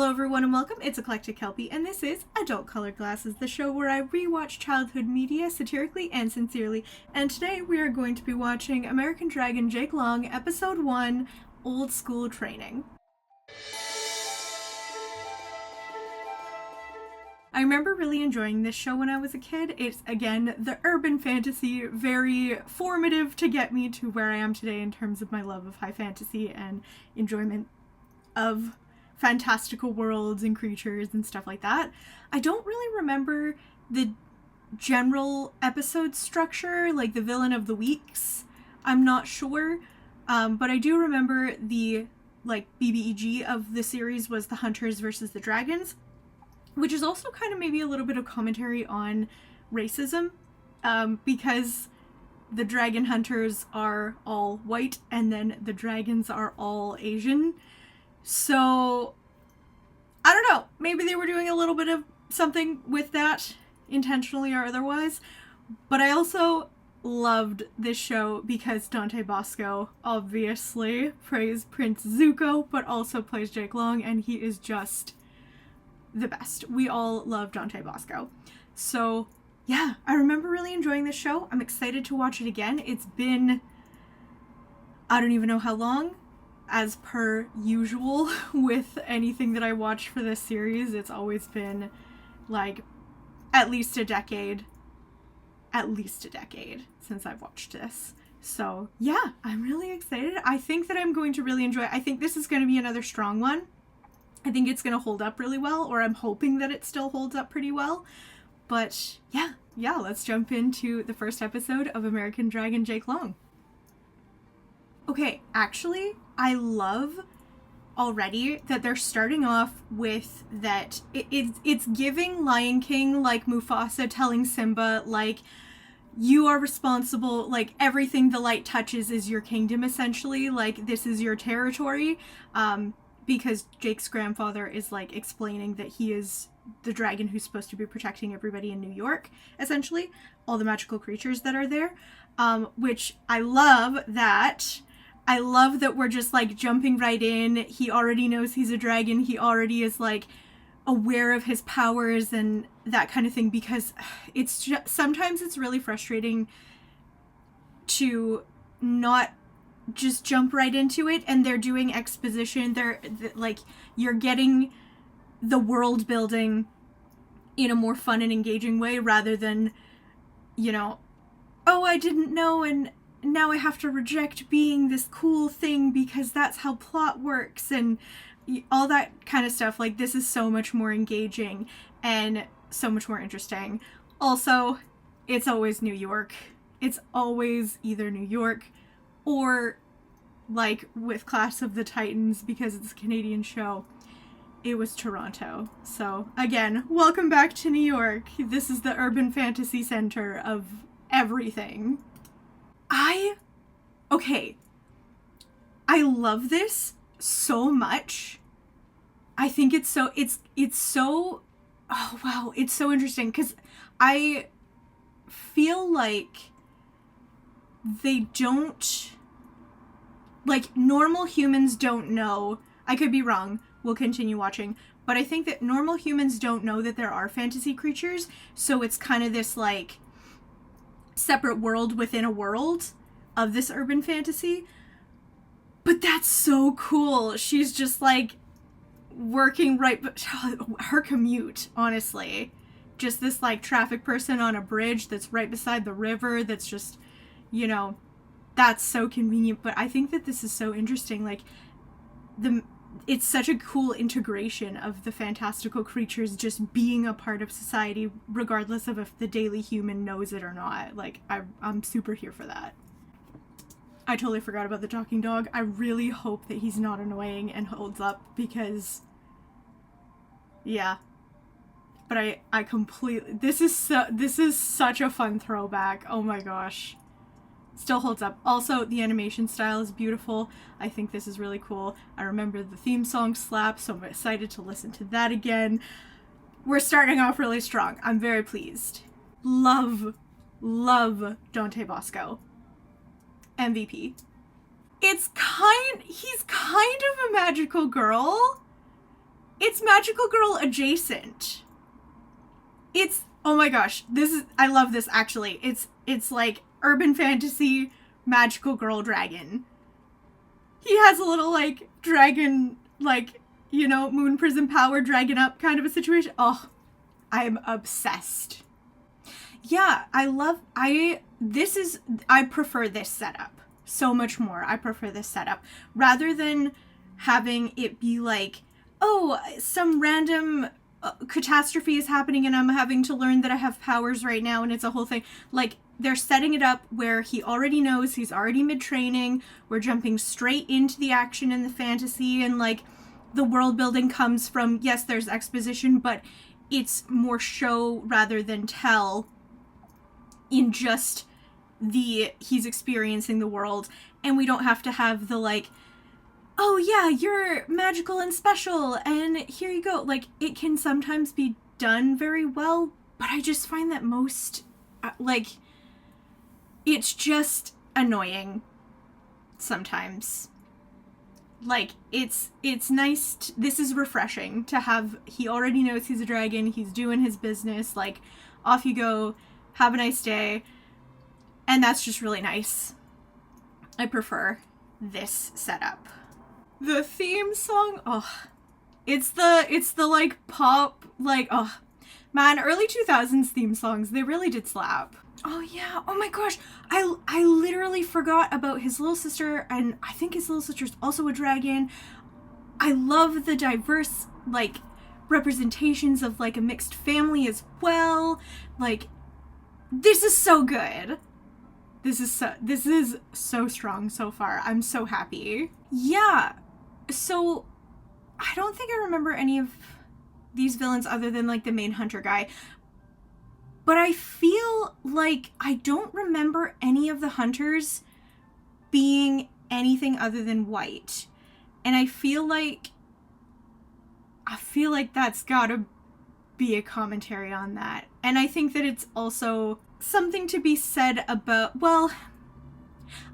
Hello everyone and welcome, it's Eclectic Kelpie, and this is Adult Colored Glasses, the show where I rewatch childhood media satirically and sincerely. And today we are going to be watching American Dragon Jake Long, Episode 1, Old School Training. I remember really enjoying this show when I was a kid. It's, again, the urban fantasy, very formative to get me to where I am today in terms of my love of high fantasy and enjoyment of fantastical worlds and creatures and stuff like that. I don't really remember the general episode structure, like the villain of the weeks. I'm not sure, but I do remember the BBEG of the series was the Hunters versus the Dragons, which is also kind of maybe a little bit of commentary on racism, because the dragon hunters are all white and then the dragons are all Asian. So, I don't know, maybe they were doing a little bit of something with that, intentionally or otherwise, but I also loved this show because Dante Bosco obviously plays Prince Zuko, but also plays Jake Long, and he is just the best. We all love Dante Bosco. So, yeah, I remember really enjoying this show. I'm excited to watch it again. It's been, I don't even know how long. As per usual with anything that I watch for this series, it's always been like at least a decade since I've watched this. So yeah, I'm really excited. I think that I'm going to really enjoy it. I think this is going to be another strong one. I think it's going to hold up really well, or I'm hoping that it still holds up pretty well. But yeah, let's jump into the first episode of American Dragon Jake Long. Okay, actually, I love already that they're starting off with that it's giving Lion King, like Mufasa telling Simba, like, you are responsible, like, everything the light touches is your kingdom, essentially, like, this is your territory, because Jake's grandfather is, like, explaining that he is the dragon who's supposed to be protecting everybody in New York, essentially, all the magical creatures that are there, which I love that. I love that we're just, like, jumping right in. He already knows he's a dragon. He already is, like, aware of his powers and that kind of thing, because it's just, sometimes it's really frustrating to not just jump right into it, and they're doing exposition. Like, you're getting the world building in a more fun and engaging way rather than, you know, oh, I didn't know, and now I have to reject being this cool thing because that's how plot works and all that kind of stuff. Like, this is so much more engaging and so much more interesting. Also, it's always New York. It's always either New York or, like, with Clash of the Titans, because it's a Canadian show, it was Toronto. So, again, welcome back to New York. This is the urban fantasy center of everything. I love this so much. I think it's so oh wow, it's so interesting, because I feel like they don't, like, normal humans don't know. I could be wrong, we'll continue watching, but I think that normal humans don't know that there are fantasy creatures, so it's kind of this, like, separate world within a world of this urban fantasy. But that's so cool. She's just, like, working right, but her commute, honestly, just this, like, traffic person on a bridge that's right beside the river, that's just, you know, that's so convenient. But I think that this is so interesting, like, it's such a cool integration of the fantastical creatures just being a part of society, regardless of if the daily human knows it or not. Like, I'm super here for that. I totally forgot about the talking dog. I really hope that he's not annoying and holds up, because, yeah. But I completely, this is such a fun throwback. Oh my gosh. Still holds up. Also, the animation style is beautiful. I think this is really cool. I remember the theme song slap, so I'm excited to listen to that again. We're starting off really strong. I'm very pleased. Love Dante Bosco. MVP. He's kind of a magical girl. it's magical girl adjacent. It's, oh my gosh, I love this actually. It's like urban fantasy magical girl dragon. He has a little like dragon, like, you know, moon prism power dragon up kind of a situation. Oh, I'm obsessed. Yeah, I prefer this setup so much more. I prefer this setup rather than having it be like, oh, some random catastrophe is happening and I'm having to learn that I have powers right now and it's a whole thing. Like, they're setting it up where he already knows, he's already mid-training, we're jumping straight into the action and the fantasy, and like the world building comes from, yes, there's exposition, but it's more show rather than tell in just he's experiencing the world, and we don't have to have the like, oh yeah, you're magical and special and here you go. Like, it can sometimes be done very well, but I just find that most like, it's just annoying sometimes. Like, it's nice this is refreshing to have, he already knows he's a dragon, he's doing his business, like, off you go, have a nice day, and that's just really nice. I prefer this setup. The theme song, oh, it's the like pop, like, oh man, early 2000s theme songs, they really did slap. Oh yeah, oh my gosh, I literally forgot about his little sister, and I think his little sister's also a dragon. I love the diverse, like, representations of, like, a mixed family as well. Like, this is so good. This is so strong so far. I'm so happy. Yeah, so I don't think I remember any of these villains other than, like, the main hunter guy. But I feel like I don't remember any of the hunters being anything other than white. And I feel like that's gotta be a commentary on that. And I think that it's also something to be said about, well,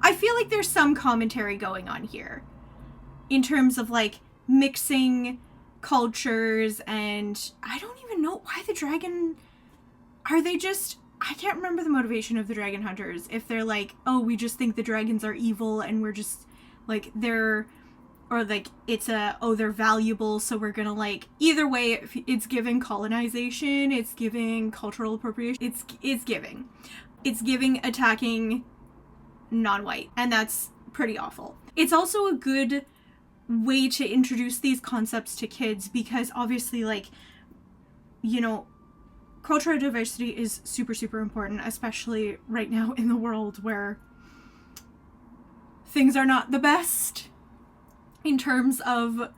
I feel like there's some commentary going on here in terms of, like, mixing cultures, and I don't even know why the dragon... Are they just... I can't remember the motivation of the dragon hunters. If they're like, oh, we just think the dragons are evil and we're just, like, they're... Or, like, it's they're valuable, so we're gonna, like... Either way, it's giving colonization, it's giving cultural appropriation. It's giving. It's giving attacking non-white. And that's pretty awful. It's also a good way to introduce these concepts to kids because, obviously, like, you know... Cultural diversity is super, super important, especially right now in the world where things are not the best in terms of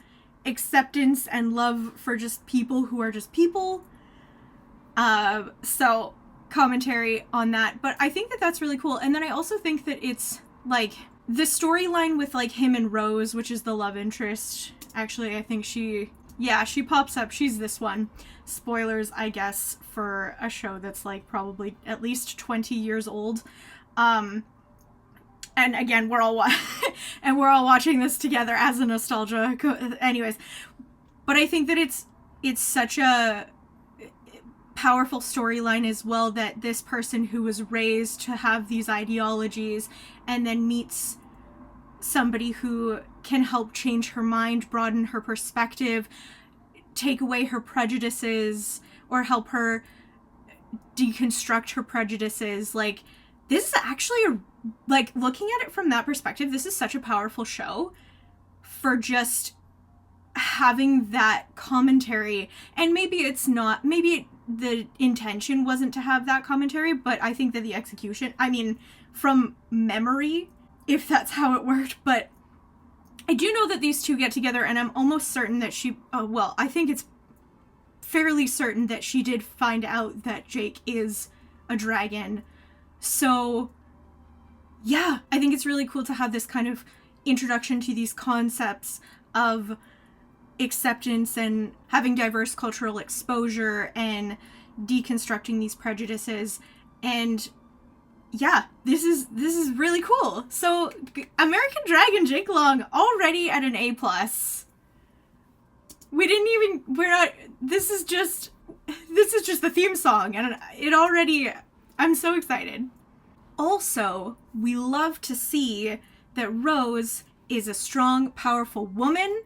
acceptance and love for just people who are just people. So, commentary on that. But I think that that's really cool. And then I also think that it's, like, the storyline with, like, him and Rose, which is the love interest. Actually, I think she pops up. She's this one. Spoilers, I guess, for a show that's, like, probably at least 20 years old. And again, we're all watching this together as a nostalgia. Anyways, but I think that it's such a powerful storyline as well, that this person who was raised to have these ideologies and then meets somebody who can help change her mind, broaden her perspective, take away her prejudices, or help her deconstruct her prejudices. Like, this is actually like, looking at it from that perspective, this is such a powerful show for just having that commentary. And maybe it's not, maybe the intention wasn't to have that commentary, but I think that the execution, I mean, from memory, if that's how it worked, but I do know that these two get together, and I'm almost certain that I think it's fairly certain that she did find out that Jake is a dragon. So, yeah, I think it's really cool to have this kind of introduction to these concepts of acceptance and having diverse cultural exposure and deconstructing these prejudices. And yeah, this is really cool. So, American Dragon Jake Long already at an A+. We didn't even, we're not, this is just the theme song, and it already, I'm so excited. Also, we love to see that Rose is a strong, powerful woman.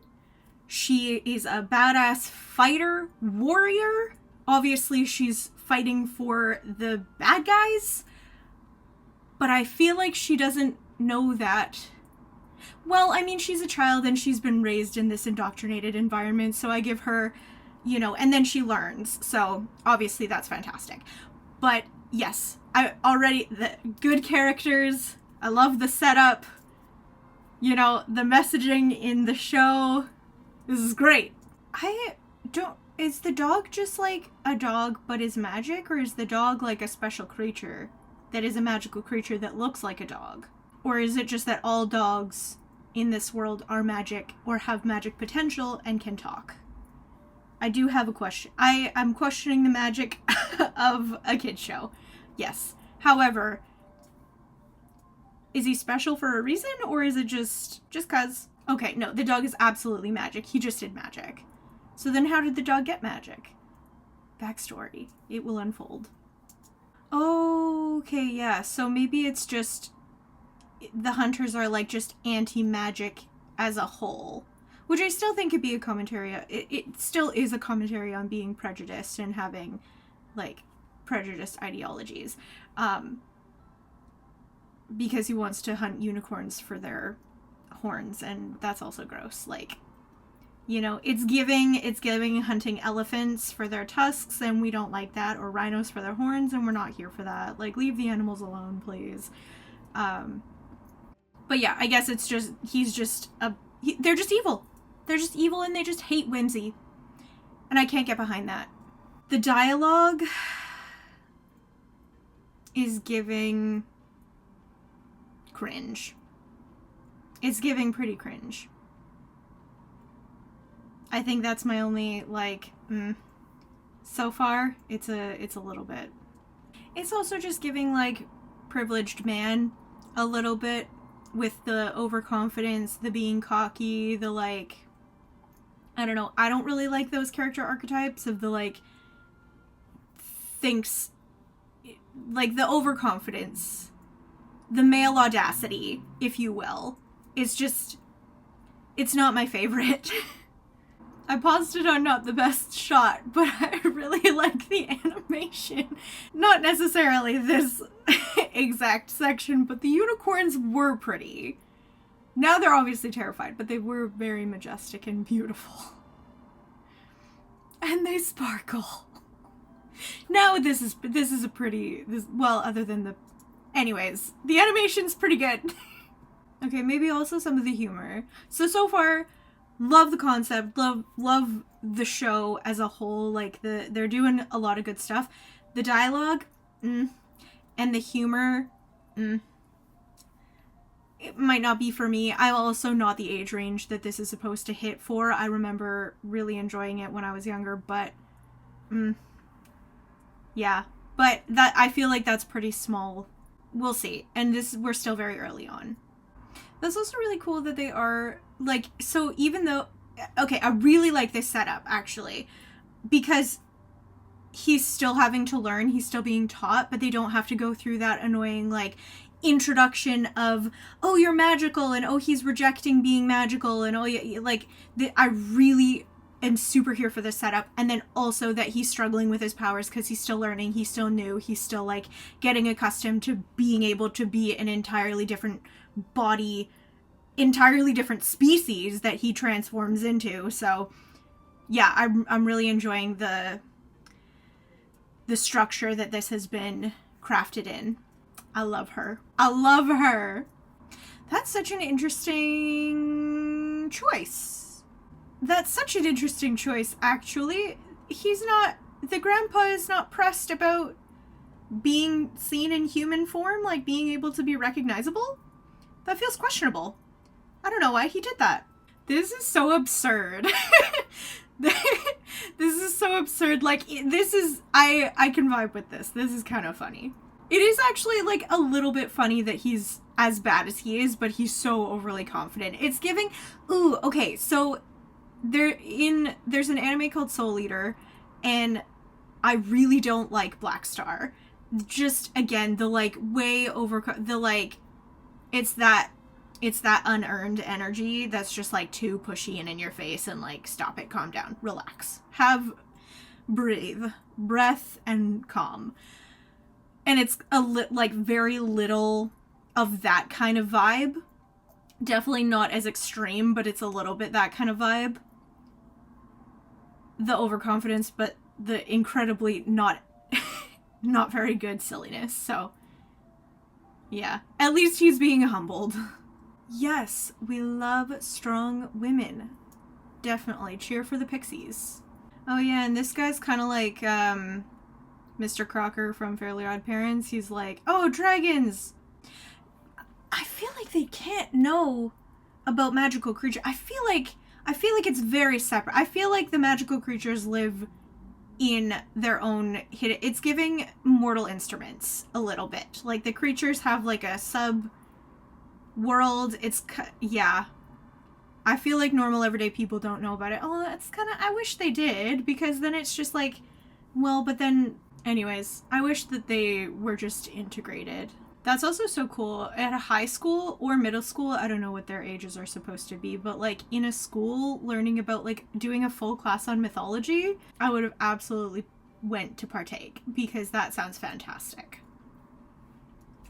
She is a badass fighter, warrior. Obviously, she's fighting for the bad guys, but I feel like she doesn't know that. Well, I mean, she's a child and she's been raised in this indoctrinated environment, so I give her, you know, and then she learns, so obviously that's fantastic. But yes, the good characters, I love the setup, you know, the messaging in the show, this is great. Is the dog just like a dog but is magic, or is the dog like a special creature that is a magical creature that looks like a dog? Or is it just that all dogs in this world are magic or have magic potential and can talk? I do have a question. I'm questioning the magic of a kid's show. Yes. However, is he special for a reason, or is it just cause? Okay, no, the dog is absolutely magic. He just did magic. So then how did the dog get magic? Backstory. It will unfold. Okay, yeah. So maybe it's just the hunters are like just anti-magic as a whole. Which I still think could be a commentary. It still is a commentary on being prejudiced and having, like, prejudiced ideologies. Because he wants to hunt unicorns for their horns, and that's also gross. Like, you know, it's giving hunting elephants for their tusks, and we don't like that, or rhinos for their horns, and we're not here for that. Like, leave the animals alone, please. But yeah, I guess it's just, they're just evil. They're just evil, and they just hate whimsy. And I can't get behind that. The dialogue is giving cringe. It's giving pretty cringe. I think that's my only, like, so far, it's a little bit. It's also just giving, like, privileged man a little bit, with the overconfidence, the being cocky, the, like, I don't know, I don't really like those character archetypes of the, like, thinks, like, the overconfidence, the male audacity, if you will. It's just, it's not my favorite. I paused it on not the best shot, but I really like the animation. Not necessarily this exact section, but the unicorns were pretty. Now they're obviously terrified, but they were very majestic and beautiful. And they sparkle. Now this is a pretty, well, other than the, anyways, the animation's pretty good. Okay, maybe also some of the humor. So far, love the concept, love the show as a whole. Like, they're doing a lot of good stuff. The dialogue, and the humor, it might not be for me. I'm also not the age range that this is supposed to hit for. I remember really enjoying it when I was younger, but, yeah. But that, I feel like that's pretty small. We'll see. And we're still very early on. That's also really cool that they are, like, so even though, okay, I really like this setup, actually, because he's still having to learn, he's still being taught, but they don't have to go through that annoying, like, introduction of, oh, you're magical, and oh, he's rejecting being magical, and oh, yeah, like, I really am super here for this setup, and then also that he's struggling with his powers because he's still learning, he's still new, he's still, like, getting accustomed to being able to be an entirely different body, entirely different species that he transforms into. So yeah, I'm really enjoying the structure that this has been crafted in. I love her. That's such an interesting choice. Actually. The grandpa is not pressed about being seen in human form, like being able to be recognizable. That feels questionable. I don't know why he did that. This is so absurd. This is so absurd. Like, I can vibe with this. This is kind of funny. It is actually, like, a little bit funny that he's as bad as he is, but he's so overly confident. It's giving, ooh, okay, so there's an anime called Soul Eater, and I really don't like Black Star. Just again, the like way over the like it's that unearned energy that's just like too pushy and in your face, and like, stop it, calm down, relax, breath and calm. And it's like very little of that kind of vibe. Definitely not as extreme, but it's a little bit that kind of vibe. The overconfidence, but the incredibly not very good silliness. So yeah, at least he's being humbled. Yes, we love strong women. Definitely. Cheer for the Pixies. Oh yeah, and this guy's kind of like Mr. Crocker from Fairly Odd Parents. He's like, oh, dragons! I feel like they can't know about magical creatures. I feel like it's very separate. I feel like the magical creatures live in their own hidden... It's giving Mortal Instruments a little bit. Like, the creatures have like a sub world. Yeah. I feel like normal everyday people don't know about it. Oh, that's kind of... I wish they did, because then it's just like, well, but then... Anyways, I wish that they were just integrated. That's also so cool. At a high school or middle school, I don't know what their ages are supposed to be, but like in a school learning about like doing a full class on mythology, I would have absolutely went to partake, because that sounds fantastic.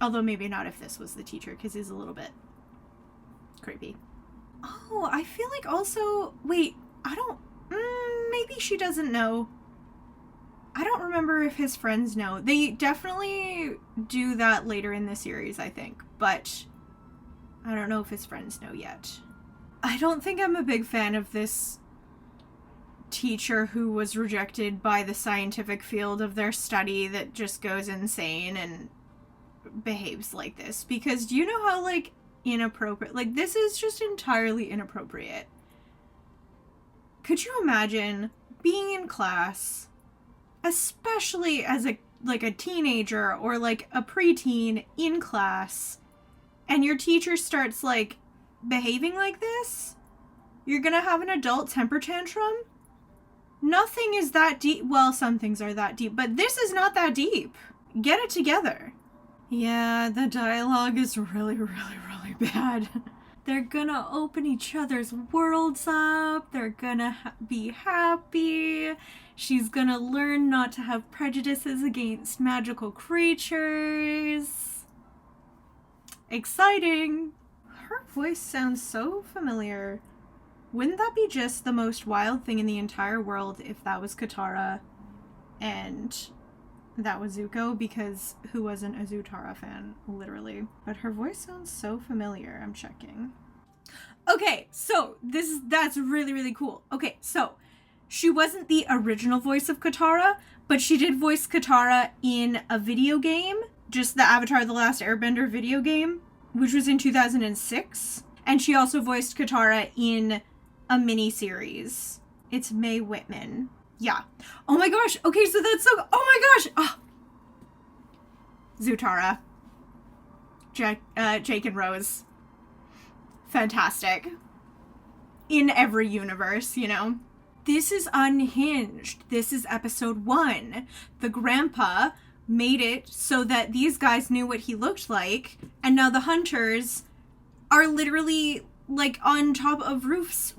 Although maybe not if this was the teacher, because he's a little bit creepy. Oh, I feel like also... Wait, I don't... maybe she doesn't know. I don't remember if his friends know. They definitely do that later in the series, I think. But I don't know if his friends know yet. I don't think I'm a big fan of this teacher who was rejected by the scientific field of their study that just goes insane and behaves like this. Because do you know how, like, inappropriate... Like, this is just entirely inappropriate. Could you imagine being in class... especially as a teenager or like a preteen in class, and your teacher starts like behaving like this? You're gonna have an adult temper tantrum? Nothing is that deep. Well, some things are that deep, but this is not that deep. Get it together. Yeah, the dialogue is really, really, really bad. They're gonna open each other's worlds up. They're gonna be happy. She's gonna learn not to have prejudices against magical creatures. Exciting. Her voice sounds so familiar. Wouldn't that be just the most wild thing in the entire world if that was Katara and that was Zuko? Because who wasn't a Zutara fan, literally? But her voice sounds so familiar. I'm checking. Okay, so that's really, really cool. Okay, so she wasn't the original voice of Katara, but she did voice Katara in a video game, just the Avatar: The Last Airbender video game, which was in 2006. And she also voiced Katara in a mini-series. It's Mae Whitman. Yeah. Oh my gosh. Okay, so that's so... Oh my gosh. Oh. Zutara. Jake and Rose. Fantastic. In every universe, you know? This is Unhinged. This is episode 1. The grandpa made it so that these guys knew what he looked like, and now the hunters are literally like on top of roofs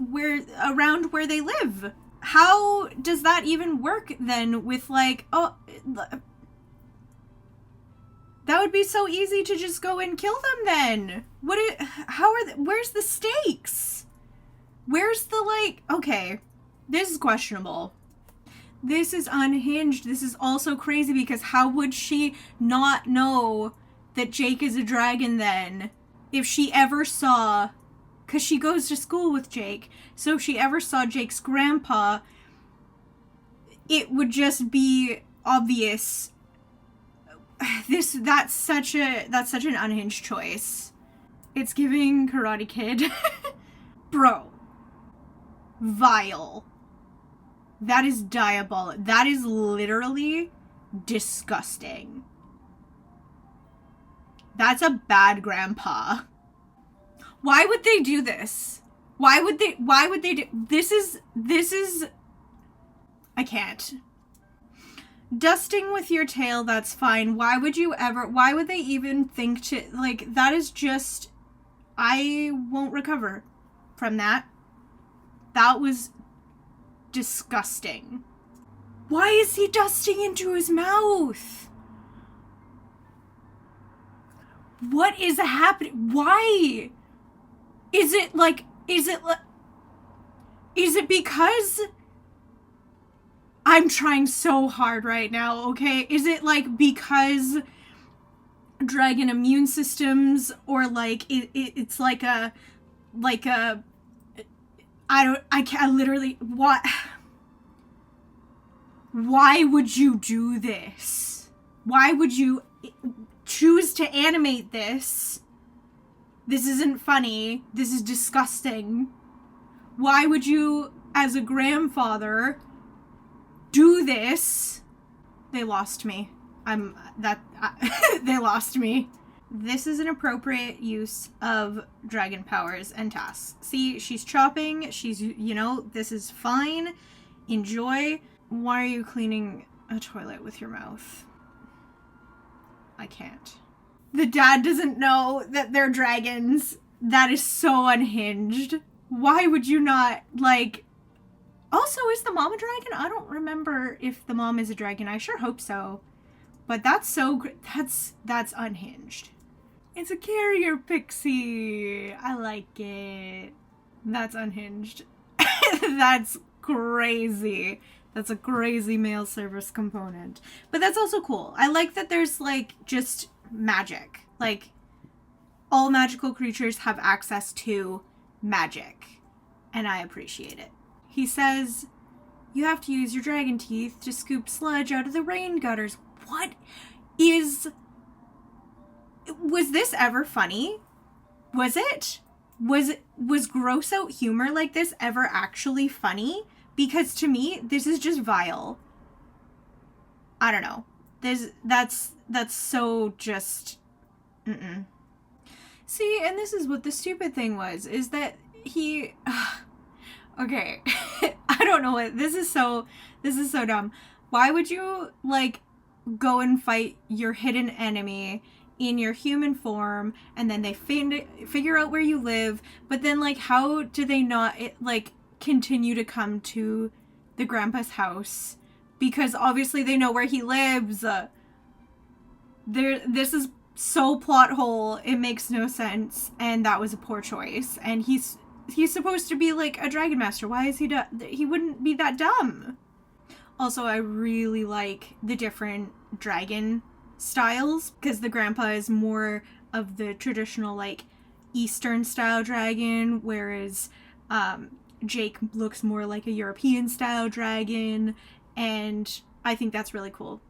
around where they live. How does that even work then with like, oh, that would be so easy to just go and kill them then. Where's the stakes? Where's the like, okay, this is questionable. This is Unhinged. This is also crazy because how would she not know that Jake is a dragon then? If she ever saw, because she goes to school with Jake, so if she ever saw Jake's grandpa, it would just be obvious. That's such an Unhinged choice. It's giving Karate Kid. Bro. Vile. That is diabolical. That is literally disgusting. That's a bad grandpa. Why would they do this? Why would they do, this is, I can't. Dusting with your tail, that's fine. Why would they even think to, like, that is just, I won't recover from that. That was disgusting. Why is he dusting into his mouth? What is happening? Why? Is it because I'm trying so hard right now, okay? Is it like because dragon immune systems, or like it's like a I can't literally, what? Why would you do this? Why would you choose to animate this? This isn't funny. This is disgusting. Why would you, as a grandfather, do this? They lost me. They lost me. This is an appropriate use of dragon powers and tasks. See, she's chopping. She's, this is fine. Enjoy. Why are you cleaning a toilet with your mouth? I can't. The dad doesn't know that they're dragons. That is so unhinged. Why would you not, like... Also, is the mom a dragon? I don't remember if the mom is a dragon. I sure hope so. But that's so... That's unhinged. It's a carrier pixie. I like it. That's unhinged. That's crazy. That's a crazy male service component. But that's also cool. I like that there's, like, just magic. Like, all magical creatures have access to magic. And I appreciate it. He says, you have to use your dragon teeth to scoop sludge out of the rain gutters. What is... Was this ever funny? Was it? Was gross out humor like this ever actually funny? Because to me, this is just vile. I don't know. That's so just... Mm-mm. See, and this is what the stupid thing was, is that he... Okay. I don't know what... This is so dumb. Why would you, like, go and fight your hidden enemy in your human form, and then they figure out where you live, but then, like, how do they not, continue to come to the grandpa's house? Because obviously they know where he lives. This is so plot hole, it makes no sense, and that was a poor choice. And he's supposed to be, like, a dragon master. Why is he he wouldn't be that dumb. Also, I really like the different dragon styles, because the grandpa is more of the traditional, like, Eastern style dragon, whereas Jake looks more like a European style dragon, and I think that's really cool.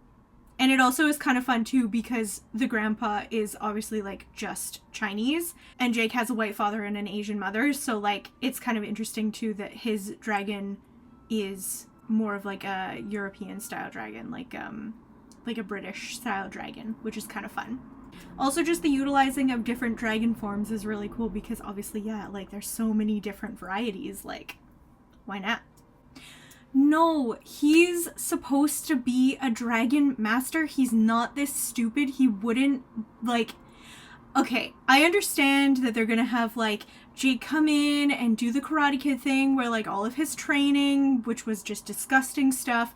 And it also is kind of fun too, because the grandpa is obviously, like, just Chinese, and Jake has a white father and an Asian mother, so, like, it's kind of interesting too that his dragon is more of, like, a European style dragon, like a British style dragon, which is kind of fun. Also, just the utilizing of different dragon forms is really cool, because obviously, yeah, like, there's so many different varieties, like, why not? No, he's supposed to be a dragon master. He's not this stupid. He wouldn't, like... Okay, I understand that they're gonna have, like, Jake come in and do the Karate Kid thing, where, like, all of his training, which was just disgusting stuff,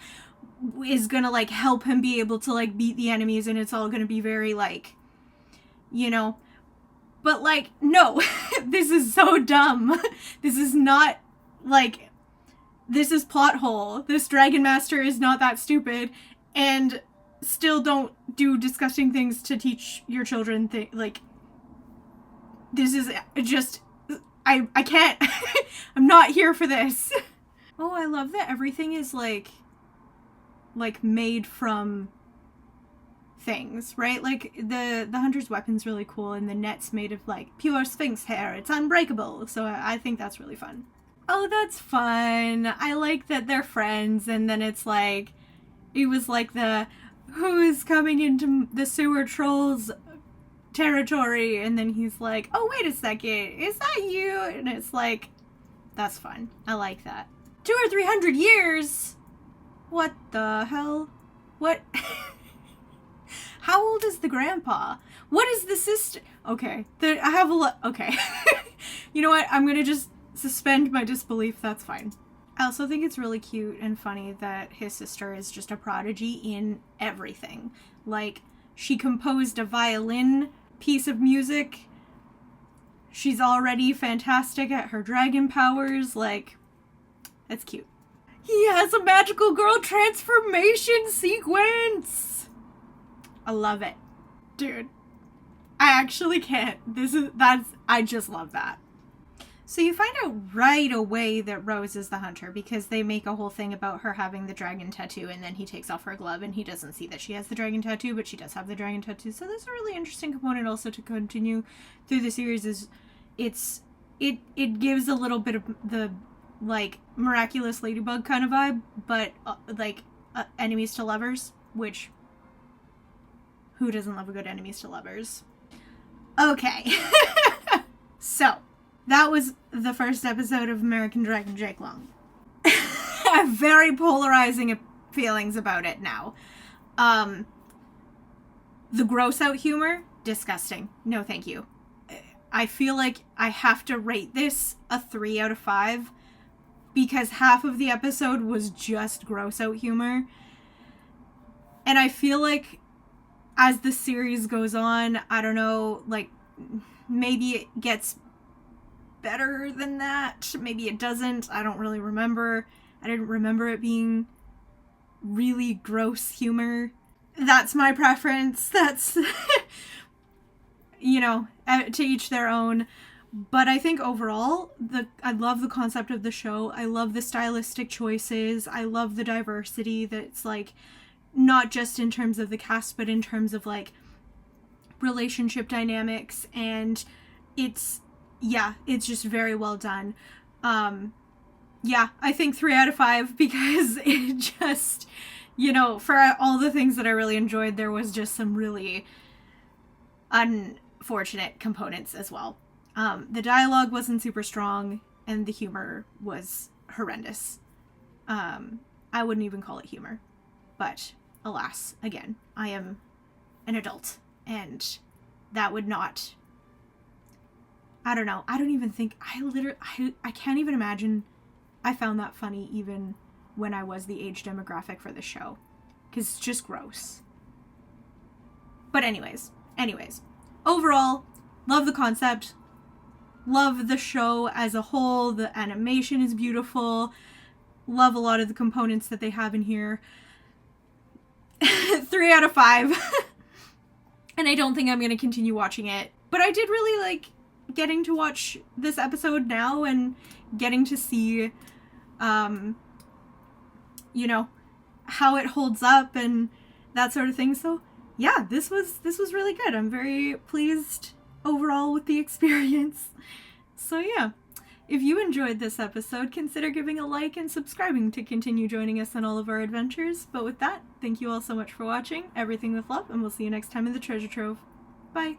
is gonna, like, help him be able to, like, beat the enemies, and it's all gonna be very, like, but, like, no. This is so dumb. This is not, like... This is plot hole. This dragon master is not that stupid, and still don't do disgusting things to teach your children like, this is just... I can't. I'm not here for this. Oh, I love that everything is, like, made from things, right? Like, the hunter's weapon's really cool, and the net's made of, like, pure sphinx hair. It's unbreakable, so I think that's really fun. Oh, that's fun. I like that they're friends, and then it's like, it was like the, who is coming into the sewer trolls territory, and then he's like, oh, wait a second, is that you? And it's like, That's fun. I like that. 200 or 300 years? What the hell? What? How old is the grandpa? What is the sister? Okay. I have a lot. Okay. You know what? I'm gonna just suspend my disbelief. That's fine. I also think it's really cute and funny that his sister is just a prodigy in everything. Like, she composed a violin piece of music. She's already fantastic at her dragon powers. Like, that's cute. He has a magical girl transformation sequence! I love it. Dude, I actually can't. I just love that. So you find out right away that Rose is the hunter because they make a whole thing about her having the dragon tattoo, and then he takes off her glove and he doesn't see that she has the dragon tattoo, but she does have the dragon tattoo. So that's a really interesting component also to continue through the series. Is it gives a little bit of the like miraculous ladybug kind of vibe, but enemies to lovers, which who doesn't love a good enemies to lovers? Okay. So that was the first episode of American Dragon Jake Long. I have very polarizing feelings about it now. The gross out humor, disgusting. No, thank you. I feel like I have to rate this a 3 out of 5 because half of the episode was just gross out humor. And I feel like as the series goes on, I don't know, like maybe it gets better than that. Maybe it doesn't. I don't really remember. I didn't remember it being really gross humor. That's my preference. That's, you know, to each their own. But I think overall, I love the concept of the show. I love the stylistic choices. I love the diversity that's like, not just in terms of the cast, but in terms of like relationship dynamics. And it's just very well done. I think 3 out of 5 because it just, you know, for all the things that I really enjoyed, there was just some really unfortunate components as well. The dialogue wasn't super strong and the humor was horrendous. I wouldn't even call it humor, but alas, again, I am an adult and that would not, I don't know. I don't even think, I can't even imagine I found that funny even when I was the age demographic for the show. Because it's just gross. But anyways. Overall, love the concept. Love the show as a whole. The animation is beautiful. Love a lot of the components that they have in here. 3 out of 5. And I don't think I'm going to continue watching it. But I did really like getting to watch this episode now and getting to see, you know, how it holds up and that sort of thing. So yeah, this was really good. I'm very pleased overall with the experience. So yeah, if you enjoyed this episode, consider giving a like and subscribing to continue joining us on all of our adventures. But with that, thank you all so much for watching. Everything with love, and we'll see you next time in the Treasure Trove. Bye.